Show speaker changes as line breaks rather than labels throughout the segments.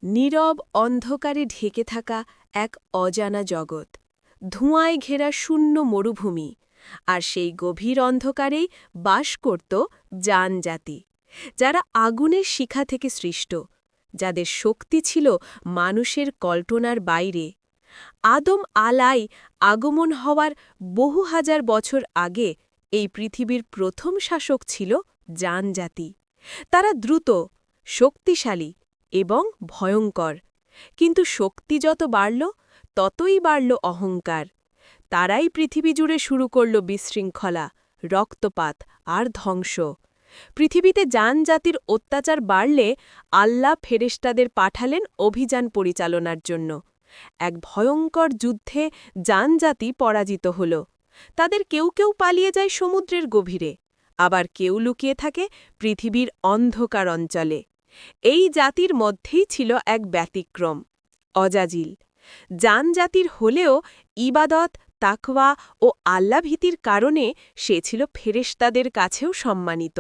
নীরব অন্ধকারে ঢেকে থাকা এক অজানা জগৎ, ধোঁয়ায় ঘেরা শূন্য মরুভূমি, আর সেই গভীর অন্ধকারেই বাস করত জাতি, যারা আগুনের শিখা থেকে সৃষ্ট, যাদের শক্তি ছিল মানুষের কল্পনার বাইরে। আদম আলাই আগমন হওয়ার বহু হাজার বছর আগে এই পৃথিবীর প্রথম শাসক ছিল জাতি। তারা দ্রুত, শক্তিশালী এবং ভয়ঙ্কর, কিন্তু শক্তি যত বাড়ল ততই বাড়ল অহংকার। তারাই পৃথিবী জুড়ে শুরু করল বিশৃঙ্খলা, রক্তপাত আর ধ্বংস। পৃথিবীতে জাতির অত্যাচার বাড়লে আল্লাহ ফেরেশতাদের পাঠালেন অভিযান পরিচালনার জন্য। এক ভয়ঙ্কর যুদ্ধে জাতি পরাজিত হল। তাদের কেউ কেউ পালিয়ে যায় সমুদ্রের গভীরে, আবার কেউ লুকিয়ে থাকে পৃথিবীর অন্ধকার অঞ্চলে। এই জাতির মধ্যেই ছিল এক ব্যতিক্রম, অজাজিল। জাতির হলেও ইবাদত, তাকওয়া ও আল্লাভীতির কারণে সে ছিল ফেরেশতাদের কাছেও সম্মানিত।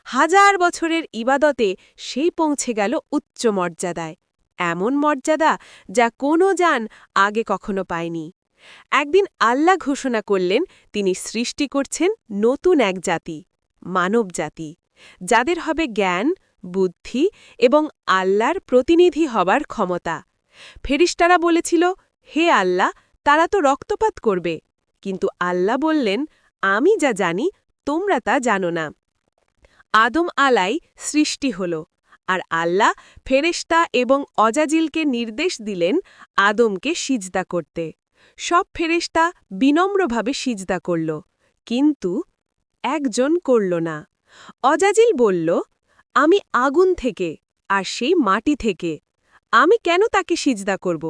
হাজার বছরের ইবাদতে সেই পৌঁছে গেল উচ্চ মর্যাদায়, এমন মর্যাদা যা কোনো জান আগে কখনো পায়নি। একদিন আল্লাহ ঘোষণা করলেন তিনি সৃষ্টি করছেন নতুন এক জাতি, মানব জাতি, যাদের হবে জ্ঞান, বুদ্ধি এবং আল্লাহর প্রতিনিধি হবার ক্ষমতা। ফেরেশতারা বলেছিল, হে আল্লাহ, তারা তো রক্তপাত করবে। কিন্তু আল্লাহ বললেন, আমি যা জানি তোমরা তা জানো না। আদম আলাই সৃষ্টি হল, আর আল্লাহ ফেরেশতা এবং অজাজিলকে নির্দেশ দিলেন আদমকে সিজদা করতে। সব ফেরেশতা বিনম্রভাবে সিজদা করল, কিন্তু একজন করল না। অজাজিল বলল, আমি আগুন থেকে, আর সেই মাটি থেকে, আমি কেন তাকে সিজদা করব?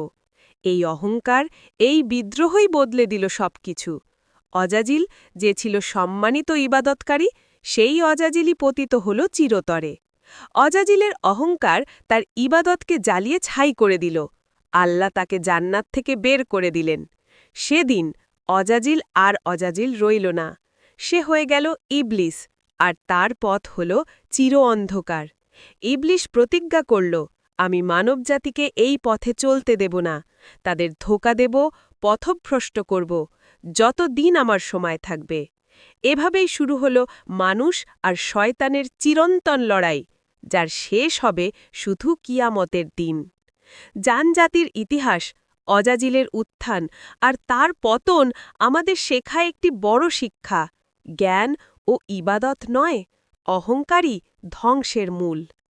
এই অহংকার, এই বিদ্রোহই বদলে দিল সবকিছু। অজাজিল যে ছিল সম্মানিত ইবাদতকারী, সেই অজাজিলই পতিত হল চিরতরে। অজাজিলের অহংকার তার ইবাদতকে জ্বালিয়ে ছাই করে দিল। আল্লাহ তাকে জান্নাত থেকে বের করে দিলেন। সেদিন অজাজিল আর অজাজিল রইল না, সে হয়ে গেল ইবলিস, আর তার পথ হল চির অন্ধকার। ইবলিস প্রতিজ্ঞা করল, আমি মানবজাতিকে এই পথে চলতে দেব না, তাদের ধোঁকা দেব, পথভ্রষ্ট করব, যত দিন আমার সময় থাকবে। এভাবেই শুরু হল মানুষ আর শয়তানের চিরন্তন লড়াই, যার শেষ হবে শুধু কিয়ামতের দিন। জাতির ইতিহাস, অজাজিলের উত্থান আর তার পতন আমাদের শেখায় একটি বড় শিক্ষা: জ্ঞান ও ইবাদত নয়, অহংকারই ধ্বংসের মূল।